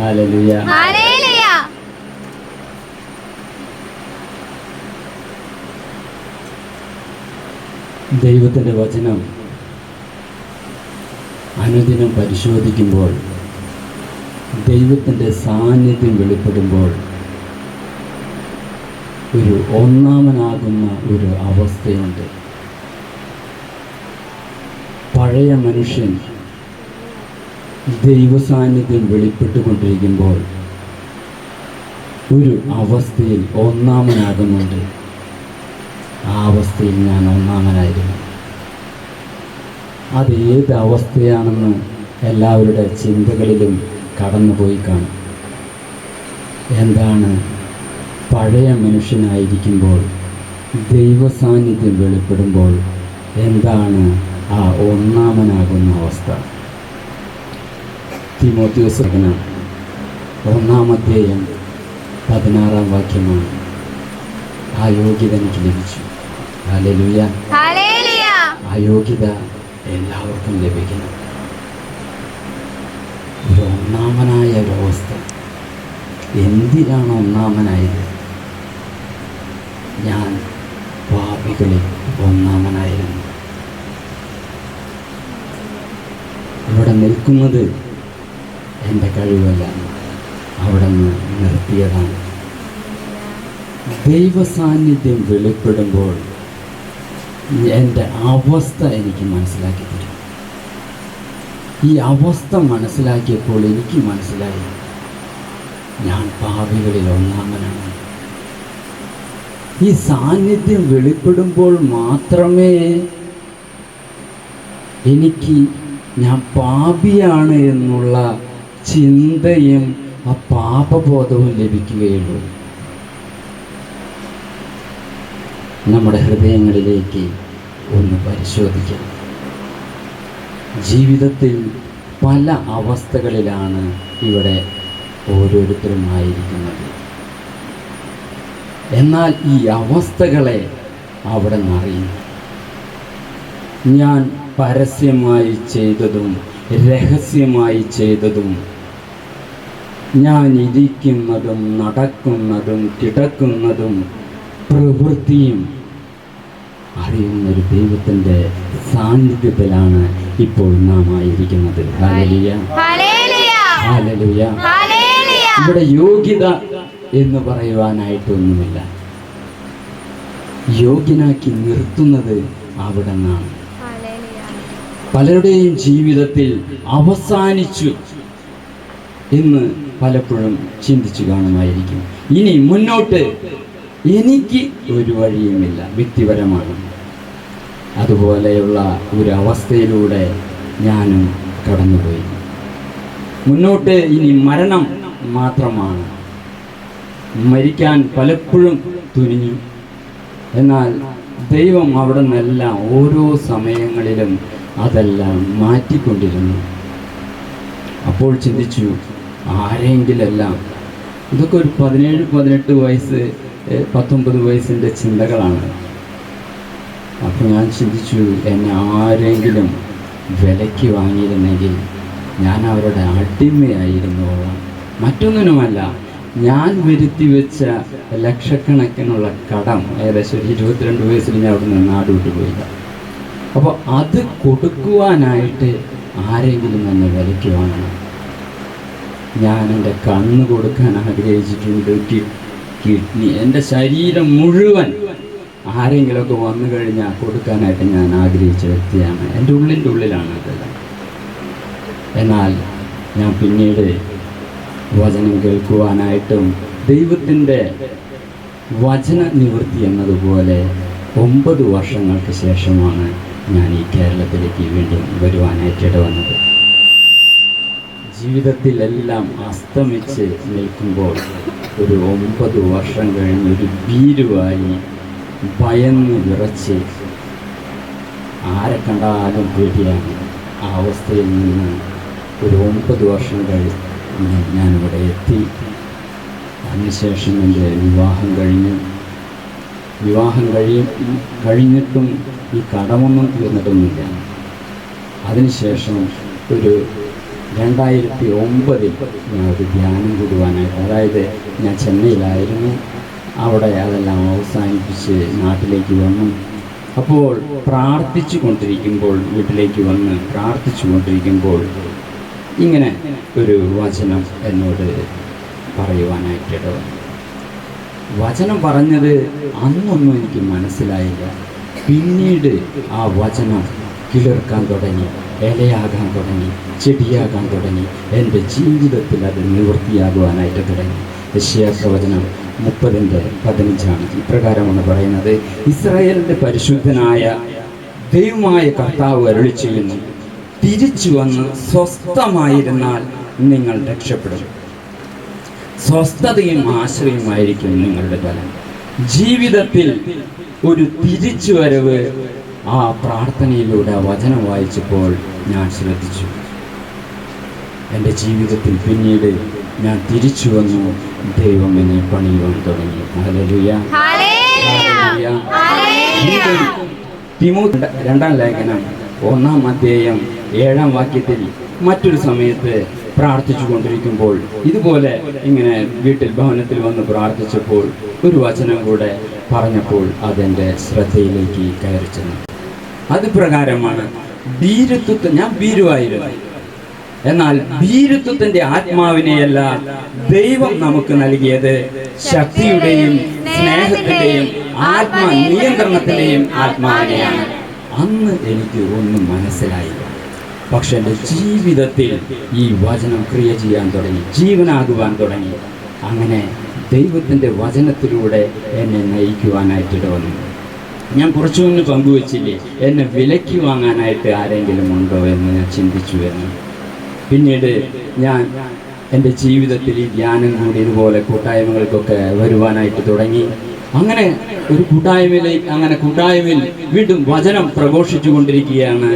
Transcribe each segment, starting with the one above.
Hallelujah. ദൈവത്തിൻ്റെ വചനം അനുദിനം പരിശോധിക്കുമ്പോൾ, ദൈവത്തിൻ്റെ സാന്നിധ്യം വെളിപ്പെടുമ്പോൾ ഒരു ഒന്നാമനാകുന്ന ഒരു അവസ്ഥയുണ്ട്. പഴയ മനുഷ്യൻ ദൈവസാന്നിധ്യം വെളിപ്പെട്ടുകൊണ്ടിരിക്കുമ്പോൾ ഒരു അവസ്ഥയിൽ ഒന്നാമനാകുന്നുണ്ട്. ആ അവസ്ഥയിൽ ഞാൻ ഒന്നാമനായിരുന്നു. അത് ഏത് അവസ്ഥയാണെന്ന് എല്ലാവരുടെ ചിന്തകളിലും കടന്നുപോയി കാണും. എന്താണ് പഴയ മനുഷ്യനായിരിക്കുമ്പോൾ ദൈവസാന്നിധ്യം വെളിപ്പെടുമ്പോൾ എന്താണ് ആ ഒന്നാമനാകുന്ന അവസ്ഥ? തിമോത്തിയോസ് 1-ാം വാക്യമാണ്. ആ യോഗ്യത എനിക്ക് ലഭിച്ചു. ഹല്ലേലൂയ. ആ യോഗ്യത എല്ലാവർക്കും ലഭിക്കണം. ഒരു ഒന്നാമനായ ഒരവസ്ഥ. എന്തിനാണ് ഒന്നാമനായത്? ഞാൻ പാപികളിൽ ഒന്നാമനായിരുന്നു. ഇവിടെ നിൽക്കുന്നത് എൻ്റെ കഴിവല്ല, അവിടെ നിന്ന് നിർത്തിയതാണ്. ദൈവസാന്നിധ്യം വെളിപ്പെടുമ്പോൾ എൻ്റെ അവസ്ഥ എനിക്ക് മനസ്സിലാക്കി തരും. ഈ അവസ്ഥ മനസ്സിലാക്കിയപ്പോൾ എനിക്ക് മനസ്സിലായി, ഞാൻ പാപികളിൽ ഒന്നാമനാണ്. ഈ സാന്നിധ്യം വെളിപ്പെടുമ്പോൾ മാത്രമേ എനിക്ക് ഞാൻ പാപിയാണ് എന്നുള്ള ചിന്തയും ആ പാപബോധവും ലഭിക്കുകയുള്ളൂ. നമ്മുടെ ഹൃദയങ്ങളിലേക്ക് ഒന്ന് പരിശോധിക്കാം. ജീവിതത്തിൽ പല അവസ്ഥകളിലാണ് ഇവിടെ ഓരോരുത്തരുമായിരിക്കുന്നത്. എന്നാൽ ഈ അവസ്ഥകളെ അവിടെ നിന്നറിയും. ഞാൻ പരസ്യമായി ചെയ്തതും രഹസ്യമായി ചെയ്തതും, ഞാൻ ഇരിക്കുന്നതും നടക്കുന്നതും കിടക്കുന്നതും പ്രവൃത്തിയും അറിയുന്നൊരു ദൈവത്തിൻ്റെ സാന്നിധ്യത്തിലാണ് ഇപ്പോൾ നാം ആയിരിക്കുന്നത്. Hallelujah, hallelujah. ഇവിടെ യോഗ്യത എന്ന് പറയുവാനായിട്ടൊന്നുമില്ല. യോഗ്യനാക്കി നിർത്തുന്നത് അവിടെ നിന്നാണ്. പലരുടെയും ജീവിതത്തിൽ അവസാനിച്ചു എന്ന് പലപ്പോഴും ചിന്തിച്ചു കാണുമായിരിക്കും. ഇനി മുന്നോട്ട് എനിക്ക് ഒരു വഴിയുമില്ല, വ്യക്തിപരമാണ്. അതുപോലെയുള്ള ഒരു അവസ്ഥയിലൂടെ ഞാനും കടന്നുപോയി. മുന്നോട്ട് ഇനി മരണം മാത്രമാണ്. മരിക്കാൻ പലപ്പോഴും തുനിഞ്ഞു. എന്നാൽ ദൈവം അവിടെ നിന്നെല്ലാം ഓരോ സമയങ്ങളിലും അതെല്ലാം മാറ്റിക്കൊണ്ടിരുന്നു. അപ്പോൾ ചിന്തിച്ചു, ആരെങ്കിലെല്ലാം ഇതൊക്കെ ഒരു 17-18 വയസ്സ് 19 വയസ്സിൻ്റെ ചിന്തകളാണ്. അപ്പോൾ ഞാൻ ചിന്തിച്ചു, എന്നെ ആരെങ്കിലും വിലയ്ക്ക് വാങ്ങിയിരുന്നെങ്കിൽ ഞാൻ അവരുടെ അടിമയായിരുന്നോളാം. മറ്റൊന്നിനുമല്ല, ഞാൻ വരുത്തി വെച്ച ലക്ഷക്കണക്കിനുള്ള കടം, ഏകദേശം 22 വയസ്സിൽ ഞാൻ അവിടെ നിന്ന് നാട് വിട്ടുപോയില്ല. അപ്പോൾ അത് കൊടുക്കുവാനായിട്ട് ആരെങ്കിലും എന്നെ വിലയ്ക്ക് വാങ്ങണം. ഞാൻ എൻ്റെ കണ്ണ് കൊടുക്കാൻ ആഗ്രഹിച്ചിട്ടുണ്ട്, കിഡ്നി, എൻ്റെ ശരീരം മുഴുവൻ ആരെങ്കിലുമൊക്കെ വന്നു കഴിഞ്ഞാൽ കൊടുക്കാനായിട്ട് ഞാൻ ആഗ്രഹിച്ച വ്യക്തിയാണ്. എൻ്റെ ഉള്ളിൻ്റെ ഉള്ളിലാണ് ഇതെല്ലാം. എന്നാൽ ഞാൻ പിന്നീട് വചനം കേൾക്കുവാനായിട്ടും ദൈവത്തിൻ്റെ വചന നിവൃത്തി എന്നതുപോലെ 9 വർഷങ്ങൾക്ക് ശേഷമാണ് ഞാൻ ഈ കേരളത്തിലേക്ക് വീണ്ടും വരുവാനായിട്ട് ഇടവന്നത്. ജീവിതത്തിലെല്ലാം അസ്തമിച്ച് നിൽക്കുമ്പോൾ ഒരു 9 വർഷം കഴിഞ്ഞ് ഒരു ഭീരുവായി ഭയന്ന് വിറച്ച് ആരെ കണ്ടാലും പേടിയാണ്. ആ അവസ്ഥയിൽ നിന്ന് ഒരു 9 വർഷം കഴിഞ്ഞ് ഞാനിവിടെ എത്തി. അതിനുശേഷം എൻ്റെ വിവാഹം കഴിഞ്ഞിട്ടും ഈ കടമൊന്നും തീർന്നിട്ടൊന്നുമില്ല. അതിനുശേഷം ഒരു 2009 ഞാൻ ഒരു ധ്യാനം കൂടുവാനായിട്ട്, അതായത് ഞാൻ ചെന്നൈയിലായിരുന്നു, അവിടെ അതെല്ലാം അവസാനിപ്പിച്ച് നാട്ടിലേക്ക് വന്നു. അപ്പോൾ പ്രാർത്ഥിച്ചു കൊണ്ടിരിക്കുമ്പോൾ, വീട്ടിലേക്ക് വന്ന് പ്രാർത്ഥിച്ചു കൊണ്ടിരിക്കുമ്പോൾ ഇങ്ങനെ ഒരു വചനം എന്നോട് പറയുവാനായിട്ടിട വന്നു. വചനം പറഞ്ഞത് അന്നൊന്നും എനിക്ക് മനസ്സിലായില്ല. പിന്നീട് ആ വചനം കിളിർക്കാൻ തുടങ്ങി, ഇലയാകാൻ തുടങ്ങി, ചെടിയാകാൻ തുടങ്ങി. എൻ്റെ ജീവിതത്തിൽ അത് നിവൃത്തിയാകുവാനായിട്ട് തുടങ്ങി. യെശയ്യാപ്രവചനം 30:15 ഇപ്രകാരമാണ് പറയുന്നത്: ഇസ്രായേലിൻ്റെ പരിശുദ്ധനായ ദൈവമായ കർത്താവ് അരുളി ചെയ്യുന്നു, തിരിച്ചു വന്ന് സ്വസ്ഥമായിരുന്നാൽ നിങ്ങൾ രക്ഷപ്പെടും. സ്വസ്ഥതയും ആശ്രയമായിരിക്കും നിങ്ങളുടെ ബലം. ജീവിതത്തിൽ ഒരു തിരിച്ചുവരവ് ആ പ്രാർത്ഥനയിലൂടെ വചനം വായിച്ചപ്പോൾ ഞാൻ ശ്രദ്ധിച്ചു. എൻ്റെ ജീവിതത്തിൽ പിന്നീട് ഞാൻ തിരിച്ചു വന്നു. ദൈവം എന്നെ പണിയുവാൻ തുടങ്ങി. Hallelujah, hallelujah. തിമോത്തി 2 ലേഖനം 1:7 മറ്റൊരു സമയത്ത് പ്രാർത്ഥിച്ചു കൊണ്ടിരിക്കുമ്പോൾ ഇതുപോലെ ഇങ്ങനെ വീട്ടിൽ ഭവനത്തിൽ വന്ന് പ്രാർത്ഥിച്ചപ്പോൾ ഒരു വചനം കൂടെ പറഞ്ഞപ്പോൾ അതെൻ്റെ ശ്രദ്ധയിലേക്ക് കയറി ചെന്നു. അത് പ്രകാരമാണ് ഭീരുത്വത്തെ, ഞാൻ ഭീരുവായിരുന്നു, എന്നാൽ ഭീരുത്വത്തിന്റെ ആത്മാവിനെയല്ല ദൈവം നമുക്ക് നൽകിയത് ശക്തിയുടെയും സ്നേഹത്തിന്റെയും ആത്മനിയന്ത്രണത്തിന്റെയും ആത്മാവിനെയാണ്. അന്ന് എനിക്ക് ഒന്നും മനസ്സിലായില്ല. പക്ഷെ എൻ്റെ ജീവിതത്തിൽ ഈ വചനം ക്രിയ ചെയ്യാൻ തുടങ്ങി, ജീവനാകുവാൻ തുടങ്ങി. അങ്ങനെ ദൈവത്തിൻ്റെ വചനത്തിലൂടെ എന്നെ നയിക്കുവാനായിട്ടിട വന്നു. ഞാൻ കുറച്ചു മുന്നേ പങ്കുവച്ചില്ലേ, എന്നെ വിലയ്ക്ക് വാങ്ങാനായിട്ട് ആരെങ്കിലും ഉണ്ടോ എന്ന് ഞാൻ ചിന്തിച്ചു എന്ന്. പിന്നീട് ഞാൻ എൻ്റെ ജീവിതത്തിൽ ഈ ധ്യാനം കൂടി ഇതുപോലെ കൂട്ടായ്മകൾക്കൊക്കെ വരുവാനായിട്ട് തുടങ്ങി. അങ്ങനെ ഒരു കൂട്ടായ്മയിൽ വീണ്ടും വചനം പ്രഘോഷിച്ചു കൊണ്ടിരിക്കുകയാണ്.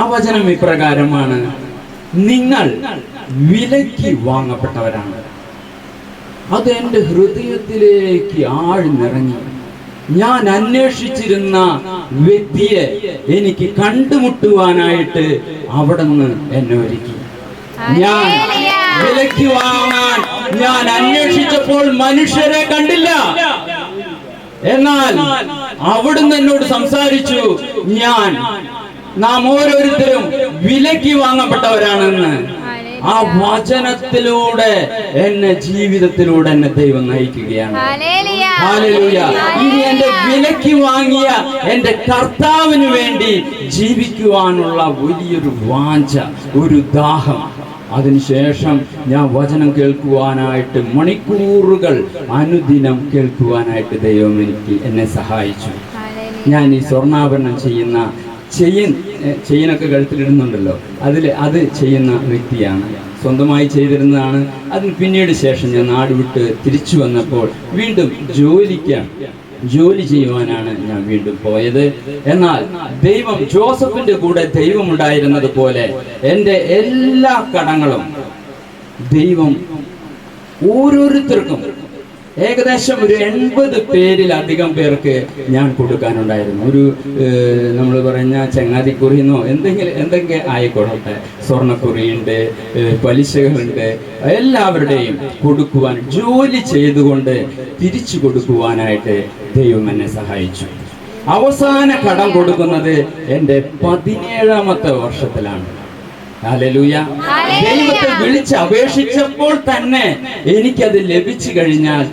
ആ വചനം ഇപ്രകാരമാണ്: നിങ്ങൾ വിലയ്ക്ക് വാങ്ങപ്പെട്ടവരാണ്. അത് എൻ്റെ ഹൃദയത്തിലേക്ക് ആഴ്ന്നിറങ്ങി. ഞാൻ അന്വേഷിച്ചിരുന്ന വ്യക്തിയെ എനിക്ക് കണ്ടുമുട്ടുവാനായിട്ട് അവിടുന്ന് എന്നെ ഒരുക്കി. ഞാൻ വിലയ്ക്ക് വാങ്ങാൻ ഞാൻ അന്വേഷിച്ചപ്പോൾ മനുഷ്യരെ കണ്ടില്ല, എന്നാൽ അവിടുന്ന് എന്നോട് സംസാരിച്ചു. നാം ഓരോരുത്തരും വിലയ്ക്ക് വാങ്ങപ്പെട്ടവരാണെന്ന്. ആ വചനത്തിലൂടെ ജീവിതത്തിലൂടെ എന്നെ ദൈവം നയിക്കുകയാണ്. ഹല്ലേലൂയ. ഇനി എന്റെ വിലയ്ക്ക് വാങ്ങിയ എന്റെ കർത്താവിന് വേണ്ടി ജീവിക്കുവാനുള്ള വലിയൊരു വാഞ്ച, ഒരു ദാഹം. അതിനുശേഷം ഞാൻ വചനം കേൾക്കുവാനായിട്ട് മണിക്കൂറുകൾ അനുദിനം കേൾക്കുവാനായിട്ട് ദൈവം എന്നെ സഹായിച്ചു. ഞാൻ ഈ സ്വർണ്ണാഭരണം ചെയിനൊക്കെ കഴുത്തിലിടുന്നുണ്ടല്ലോ, അത് ചെയ്യുന്ന വ്യക്തിയാണ്, സ്വന്തമായി ചെയ്തിരുന്നതാണ്. അതിന് പിന്നീട് ശേഷം ഞാൻ നാട് വിട്ട് തിരിച്ചു വന്നപ്പോൾ വീണ്ടും ജോലി ചെയ്യുവാനാണ് ഞാൻ വീണ്ടും പോയത്. എന്നാൽ ദൈവം, ജോസഫിന്റെ കൂടെ ദൈവം ഉണ്ടായിരുന്നത് പോലെ എൻ്റെ എല്ലാ കടങ്ങളും ദൈവം ഓരോരുത്തർക്കും ഏകദേശം ഒരു 80 പേരിലധികം പേർക്ക് ഞാൻ കൊടുക്കാനുണ്ടായിരുന്നു. ഒരു നമ്മൾ പറഞ്ഞ ചങ്ങാതിക്കുറിന്നോ എന്തെങ്കിലും ആയിക്കോട്ടെ, സ്വർണ്ണക്കുറിയുണ്ട്, പലിശകളുണ്ട്, എല്ലാവരുടെയും കൊടുക്കുവാൻ, ജോലി ചെയ്തുകൊണ്ട് തിരിച്ചു കൊടുക്കുവാനായിട്ട് ദൈവം എന്നെ സഹായിച്ചു. അവസാന കടം കൊടുക്കുന്നത് എൻ്റെ 17ാമത്തെ വർഷത്തിലാണ്. ഹല്ലേലൂയ. ദൈവത്തെ വിളിച്ച് അപേക്ഷിച്ചപ്പോൾ തന്നെ എനിക്കത് ലഭിച്ചു കഴിഞ്ഞാൽ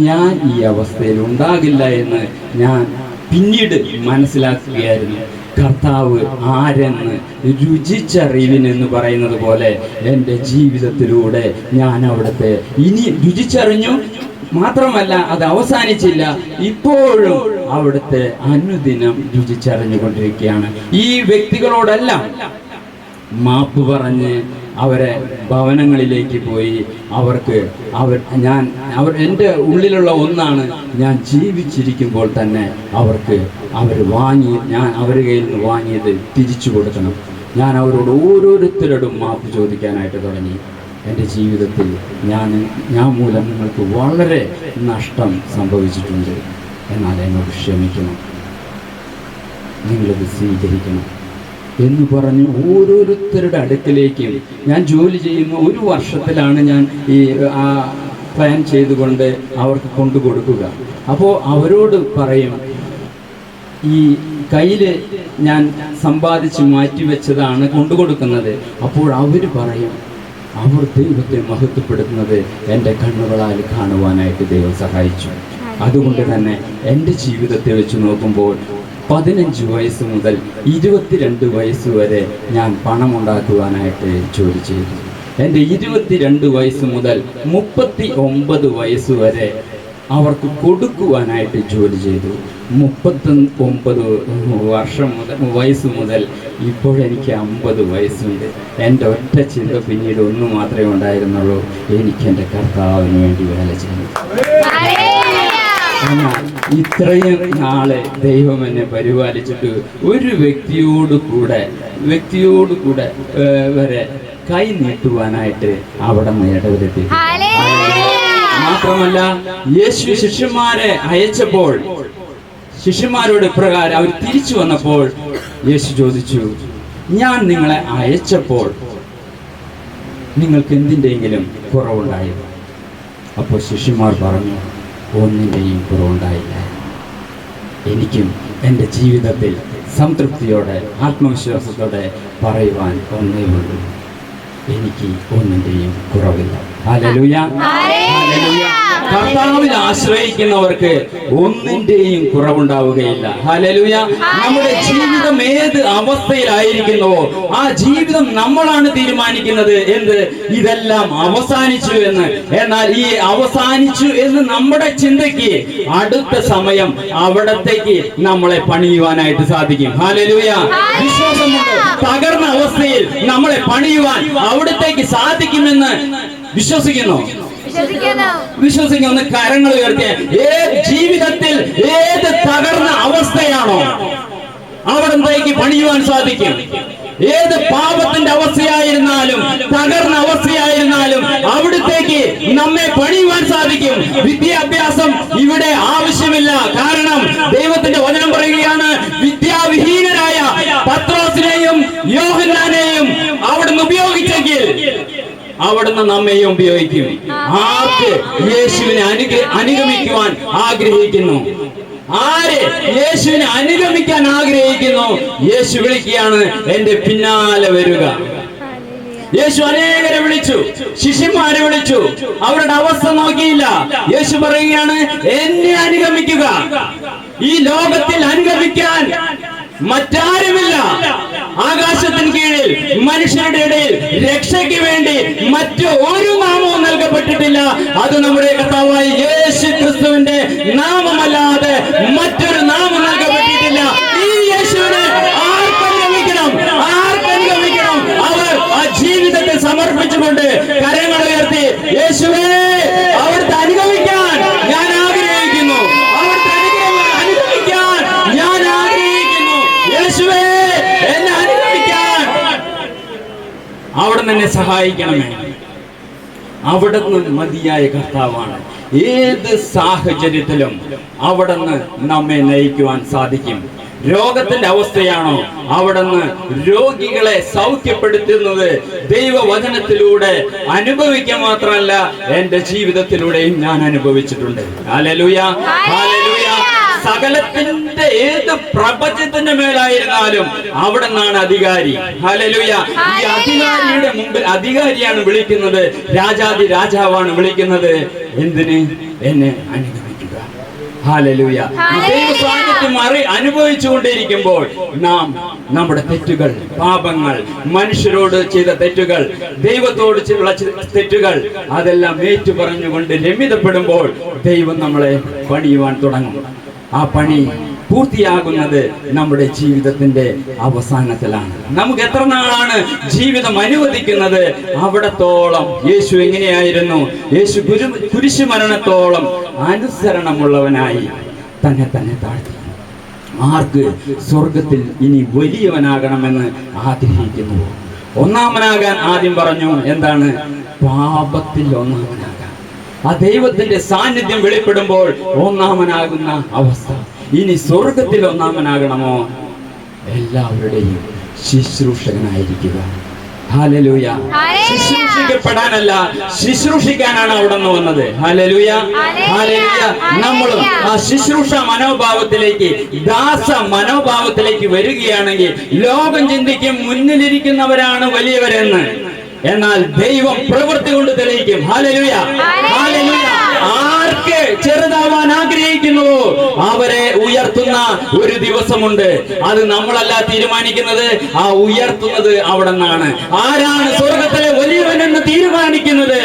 ഞാൻ ഈ അവസ്ഥയിൽ ഉണ്ടാകില്ല എന്ന് ഞാൻ പിന്നീട് മനസ്സിലാക്കുകയായിരുന്നു. കർത്താവ് ആരെന്ന് രുചിച്ചറിവിനെന്ന് പറയുന്നത് പോലെ എൻ്റെ ജീവിതത്തിലൂടെ ഞാൻ അവിടുത്തെ ഇനി രുചിച്ചറിഞ്ഞു. മാത്രമല്ല, അത് അവസാനിച്ചില്ല, ഇപ്പോഴും അവിടുത്തെ അനുദിനം രുചിച്ചറിഞ്ഞുകൊണ്ടിരിക്കുകയാണ്. ഈ വ്യക്തികളോടെല്ലാം മാപ്പ് പറഞ്ഞ് അവരെ ഭവനങ്ങളിലേക്ക് പോയി എൻ്റെ ഉള്ളിലുള്ള ഒന്നാണ്, ഞാൻ ജീവിച്ചിരിക്കുമ്പോൾ തന്നെ ഞാൻ അവരുടെ കയ്യിൽ നിന്ന് വാങ്ങിയത് തിരിച്ചു കൊടുക്കണം. ഞാൻ അവരോട് ഓരോരുത്തരോടും മാപ്പ് ചോദിക്കാനായിട്ട് തുടങ്ങി. എൻ്റെ ജീവിതത്തിൽ ഞാൻ മൂലം നിങ്ങൾക്ക് വളരെ നഷ്ടം സംഭവിച്ചിട്ടുണ്ട്, എന്നാൽ എന്നോട് ക്ഷമിക്കണം, നിങ്ങളിത് സ്വീകരിക്കണം. എന്ന് പറഞ്ഞ് ഓരോരുത്തരുടെ അടുക്കലേക്കും ഞാൻ ജോലി ചെയ്യുന്ന 1 വർഷത്തിലാണ് ഞാൻ ഈ പ്ലാൻ ചെയ്തുകൊണ്ട് അവർക്ക് കൊണ്ടു കൊടുക്കുക. അപ്പോൾ അവരോട് പറയും, ഈ കയ്യിൽ ഞാൻ സമ്പാദിച്ച് മാറ്റിവെച്ചതാണ് കൊണ്ടു കൊടുക്കുന്നത്. അപ്പോൾ അവർ പറയും, അവർ ദൈവത്തെ മഹത്വപ്പെടുത്തുന്നത് എൻ്റെ കണ്ണുകളാൽ കാണുവാനായിട്ട് ദൈവം സഹായിച്ചു. അതുകൊണ്ട് തന്നെ എൻ്റെ ജീവിതത്തെ വെച്ച് നോക്കുമ്പോൾ 15 വയസ്സ് മുതൽ 22 വയസ്സ് വരെ ഞാൻ പണമുണ്ടാക്കുവാനായിട്ട് ജോലി ചെയ്തു. എൻ്റെ 22 വയസ്സ് മുതൽ 39 വയസ്സ് വരെ അവർക്ക് കൊടുക്കുവാനായിട്ട് ജോലി ചെയ്തു. 39 വയസ്സ് മുതൽ ഇപ്പോഴെനിക്ക് 50 വയസ്സുണ്ട്. എൻ്റെ ഒറ്റ ചിന്ത പിന്നീട് ഒന്ന് മാത്രമേ ഉണ്ടായിരുന്നുള്ളൂ, എനിക്ക് എൻ്റെ കർത്താവിന് വേണ്ടി വേല ചെയ്യണം. എന്നാൽ ഇത്രയും നാളെ ദൈവം എന്നെ പരിപാലിച്ചിട്ട് ഒരു വ്യക്തിയോട് കൂടെ വരെ കൈ നീട്ടുവാനായിട്ട് അവിടെ നിന്ന് ഇടവരുത്തി. മാത്രമല്ല, യേശു ശിഷ്യന്മാരെ അയച്ചപ്പോൾ ശിഷ്യന്മാരോട് ഇപ്രകാരം അവർ തിരിച്ചു വന്നപ്പോൾ യേശു ചോദിച്ചു, ഞാൻ നിങ്ങളെ അയച്ചപ്പോൾ നിങ്ങൾക്ക് എന്തിൻ്റെയെങ്കിലും കുറവുണ്ടായോ? അപ്പോൾ ശിഷ്യന്മാർ പറഞ്ഞു, ഒന്നിൻ്റെയും കുറവുണ്ടായില്ല. എനിക്കും എൻ്റെ ജീവിതത്തിൽ സംതൃപ്തിയോടെ ആത്മവിശ്വാസത്തോടെ പറയുവാൻ ഒന്നേ ഉള്ളൂ, എനിക്ക് ഒന്നിൻ്റെയും കുറവില്ല. Hallelujah, hallelujah. കർത്താവിൽ ആശ്രയിക്കുന്നവർക്ക് ഒന്നിൻ്റെയും കുറവുണ്ടാവുകയില്ല. ഹല്ലേലൂയ. നമ്മുടെ ജീവിതം ഏത് അവസ്ഥയിലായിരിക്കുന്നുവോ ആ ജീവിതം നമ്മളാണ് തീരുമാനിക്കുന്നത്. എന്ത്? ഇതെല്ലാം അവസാനിച്ചു എന്ന്. എന്നാൽ ഈ അവസാനിച്ചു എന്ന് നമ്മുടെ ചിന്തയ്ക്ക് അടുത്ത സമയം അവിടത്തേക്ക് നമ്മളെ പണിയുവാനായിട്ട് സാധിക്കും. ഹല്ലേലൂയ. വിശ്വാസമുണ്ട്. തകർന്ന അവസ്ഥയിൽ നമ്മളെ പണിയുവാൻ അവിടത്തേക്ക് സാധിക്കുമെന്ന് വിശ്വസിക്കുന്നു. വിശ്വസിക്കുന്ന കരങ്ങൾ ഉയർത്തിയ ഏത് ജീവിതത്തിൽ ഏത് തകർന്ന അവസ്ഥയാണോ അവിടത്തേക്ക് പണിയുവാൻ സാധിക്കും. ഏത് പാപത്തിന്റെ അവസ്ഥയായിരുന്നാലും തകർന്ന അവസ്ഥയായിരുന്നാലും അവിടത്തേക്ക് നമ്മെ പണിയുവാൻ സാധിക്കും. വിദ്യാഭ്യാസം ഇവിടെ ആവശ്യമില്ല. കാരണം ദൈവത്തിന്റെ വചനം പറയുകയാണ്, വിദ്യാവിഹീനരായ പത്രോസിനെയും യോഹന്നാനെയും അവിടുന്ന് ഉപയോഗിച്ചെങ്കിൽ അവിടുന്ന് നമ്മെയും ഉപയോഗിക്കും. ആർക്ക് യേശുവിനെ അനുഗമിക്കുവാൻ ആഗ്രഹിക്കുന്നു, ആര് യേശുവിനെ അനുഗമിക്കാൻ ആഗ്രഹിക്കുന്നു, യേശു വിളിക്കുകയാണ്, എന്റെ പിന്നാലെ വരിക. യേശു അനേകരെ വിളിച്ചു, ശിഷ്യന്മാരെ വിളിച്ചു, അവരുടെ അവസ്ഥ നോക്കിയില്ല. യേശു പറയുകയാണ്, എന്നെ അനുഗമിക്കുക. ഈ ലോകത്തിൽ അനുഗമിക്കാൻ മറ്റാരുമില്ല. ആകാശത്തിന് കീഴിൽ മനുഷ്യരുടെ ഇടയിൽ രക്ഷയ്ക്ക് വേണ്ടി മറ്റു ഒരു നാമവും നൽകപ്പെട്ടിട്ടില്ല. അത് നമ്മുടെ കർത്താവായ യേശു ക്രിസ്തുവിന്റെ നാമമല്ലാതെ മറ്റൊരു നാമം നൽകപ്പെട്ടിട്ടില്ല. ഈ യേശുവിനെ ആർക്കനുഗമിക്കണം, ആർക്കനുഗമിക്കണം? അവർ ആ ജീവിതത്തെ സമർപ്പിച്ചുകൊണ്ട് കരങ്ങൾ ഉയർത്തി, യേശുവേ അവിടുത്തെ അനുഗമിക്കാൻ ഞാൻ ആഗ്രഹിക്കുന്നു, അവിടുത്തെ അനുഗമിക്കാൻ ഞാൻ ആഗ്രഹിക്കുന്നു. യേശുവേ എന്നെ അനുഗമിക്കാൻ അവിടെ എന്നെ സഹായിക്കണമേ. അവിടുന്ന് മതിയായ കർത്താവാണ്. ഏത് സാഹചര്യത്തിലും അവിടുന്ന് നമ്മെ നയിക്കുവാൻ സാധിക്കും. രോഗത്തിന്റെ അവസ്ഥയാണോ, അവിടുന്ന് രോഗികളെ സൗഖ്യപ്പെടുത്തുന്നത് ദൈവവചനത്തിലൂടെ അനുഭവിക്കാൻ മാത്രമല്ല, എന്റെ ജീവിതത്തിലൂടെയും ഞാൻ അനുഭവിച്ചിട്ടുണ്ട്. Hallelujah, hallelujah. സകലത്തിന്റെ ഏത് പ്രപഞ്ചത്തിന്റെ മേലായിരുന്നാലും അവിടെ നിന്നാണ് അധികാരി. ഹല്ലേലൂയ. ഈ അധികാരിയുടെ മുമ്പിൽ അധികാരിയാണ് വിളിക്കുന്നത്, രാജാതി രാജാവാണ് വിളിക്കുന്നത്. എന്തിന്? എന്നെ അനുഗമിക്കുക. ഹല്ലേലൂയ. ദൈവ സാന്നിധ്യം അനുഭവിച്ചുകൊണ്ടിരിക്കുമ്പോൾ നാം നമ്മുടെ തെറ്റുകൾ, പാപങ്ങൾ, മനുഷ്യരോട് ചെയ്ത തെറ്റുകൾ, ദൈവത്തോട് ചെയ്ത തെറ്റുകൾ അതെല്ലാം ഏറ്റു പറഞ്ഞുകൊണ്ട് രമ്യതപ്പെടുമ്പോൾ ദൈവം നമ്മളെ പണിയുവാൻ തുടങ്ങും. ആ പണി പൂർത്തിയാകുന്നത് നമ്മുടെ ജീവിതത്തിന്റെ അവസാനത്തിലാണ്. നമുക്ക് എത്ര നാളാണ് ജീവിതം അനുവദിക്കുന്നത് അവിടത്തോളം യേശു എങ്ങനെയായിരുന്നു? യേശു കുരിശുമരണത്തോളം അനുസരണമുള്ളവനായി തന്നെ താഴ്ത്തി. ആർക്ക് സ്വർഗത്തിൽ ഇനി വലിയവനാകണമെന്ന് ആഗ്രഹിക്കുന്നു? ഒന്നാമനാകാൻ ആദ്യം പറഞ്ഞു. എന്താണ്? പാപത്തിൽ ഒന്നാമനാകാൻ. ആ ദൈവത്തിന്റെ സാന്നിധ്യം വെളിപ്പെടുമ്പോൾ ഒന്നാമനാകുന്ന അവസ്ഥ. ഇനി സ്വർഗത്തിൽ ഒന്നാമനാകണമോ? എല്ലാവരുടെയും ശുശ്രൂഷകനായിരിക്കുക. ഹല്ലേലൂയ. ശുശ്രൂഷിക്കപ്പെടാനല്ല, ശുശ്രൂഷിക്കാനാണ് അവിടെ നിന്ന് വന്നത്. Hallelujah, hallelujah. നമ്മളും ആ ശുശ്രൂഷ മനോഭാവത്തിലേക്ക്, ദാസ മനോഭാവത്തിലേക്ക് വരികയാണെങ്കിൽ ലോകം ചിന്തിക്കും മുന്നിലിരിക്കുന്നവരാണ് വലിയവരെന്ന്. എന്നാൽ ദൈവം പ്രവൃത്തി കൊണ്ട് തെളിയിക്കും. Hallelujah, hallelujah. ആർക്ക് ചെറുതാവാൻ ആഗ്രഹിക്കുന്നുവോ അവരെ ഉയർത്തുന്ന ഒരു ദിവസമുണ്ട്. അത് നമ്മളല്ല തീരുമാനിക്കുന്നത്, ആ ഉയർത്തുന്നത് അവിടെ നിന്നാണ്. ആരാണ് സ്വർഗത്തിലെ വലിയവനെന്ന് തീരുമാനിക്കുന്നത്?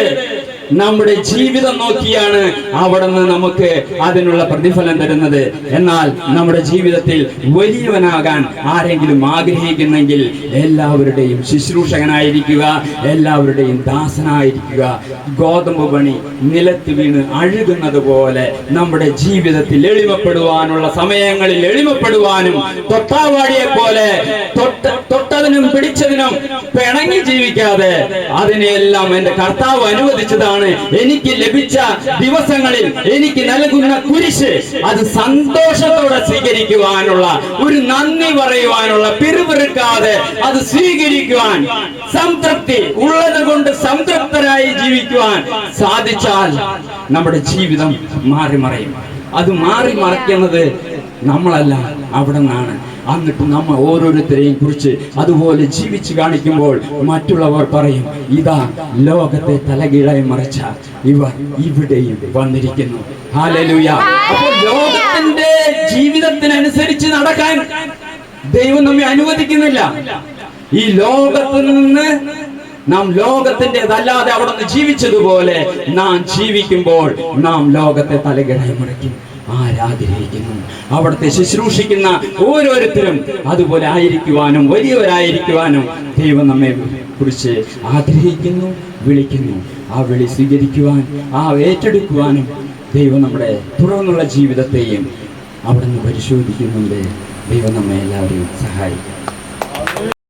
നമ്മുടെ ജീവിതം നോക്കിയാണ് അവിടെ നിന്ന് നമുക്ക് അതിനുള്ള പ്രതിഫലം തരുന്നത്. എന്നാൽ നമ്മുടെ ജീവിതത്തിൽ വലിയവനാകാൻ ആരെങ്കിലും ആഗ്രഹിക്കുന്നെങ്കിൽ എല്ലാവരുടെയും ശുശ്രൂഷകനായിരിക്കുക, എല്ലാവരുടെയും ദാസനായിരിക്കുക. ഗോതമ്പ് പണി നിലത്ത് വീണ് അഴുകുന്നത് പോലെ നമ്മുടെ ജീവിതത്തിൽ എളിമപ്പെടുവാനുള്ള സമയങ്ങളിൽ എളിമപ്പെടുവാനും, തൊട്ടാവാടിയെ പോലെ തൊട്ടതിനും പിടിച്ചതിനും പിണങ്ങി ജീവിക്കാതെ അതിനെല്ലാം എന്റെ കർത്താവ് അനുവദിച്ചതാണ്. എനിക്ക് ലഭിച്ച ദിവസങ്ങളിൽ എനിക്ക് നൽകുന്ന കുരിശ് അത് സന്തോഷത്തോടെ സ്വീകരിക്കുവാനുള്ള, ഒരു നന്ദി പറയുവാനുള്ള, പിറുപിറുക്കാതെ അത് സ്വീകരിക്കുവാൻ, സംതൃപ്തി ഉള്ളത് കൊണ്ട് സംതൃപ്തരായി ജീവിക്കുവാൻ സാധിച്ചാൽ നമ്മുടെ ജീവിതം മാറി മറയും. അത് മാറി മറയ്ക്കുന്നത് നമ്മളല്ല, അവിടെ നിന്നാണ്. എന്നിട്ട് നമ്മൾ ഓരോരുത്തരെയും കുറിച്ച് അതുപോലെ ജീവിച്ച് കാണിക്കുമ്പോൾ മറ്റുള്ളവർ പറയും, ഇതാ ലോകത്തെ തലകീഴായി മറിച്ച ഇവർ ഇവിടെയും വന്നിരിക്കുന്നു. ഹല്ലേലൂയ. അപ്പോൾ ലോകത്തിന്റെ ജീവിതത്തിനനുസരിച്ച് നടക്കാൻ ദൈവം നമ്മെ അനുവദിക്കുന്നില്ല. ഈ ലോകത്തിൽ നിന്ന് നാം ലോകത്തിൻ്റെതല്ലാതെ അവിടെ നിന്ന് ജീവിച്ചതുപോലെ നാം ജീവിക്കുമ്പോൾ നാം ലോകത്തെ തലകീഴായി മറിക്കും. ആരാഗ്രഹിക്കുന്നു? അവിടുത്തെ ശുശ്രൂഷിക്കുന്ന ഓരോരുത്തരും അതുപോലെ ആയിരിക്കുവാനും വലിയവരായിരിക്കുവാനും ദൈവം നമ്മെ കുറിച്ച് ആഗ്രഹിക്കുന്നു, വിളിക്കുന്നു. ആ വിളി സ്വീകരിക്കുവാൻ, ആ ഏറ്റെടുക്കുവാനും ദൈവം നമ്മുടെ തുടർന്നുള്ള ജീവിതത്തെയും അവിടെ നിന്ന് പരിശോധിക്കുന്നുണ്ട്. ദൈവം നമ്മെ എല്ലാവരെയും സഹായിക്കും.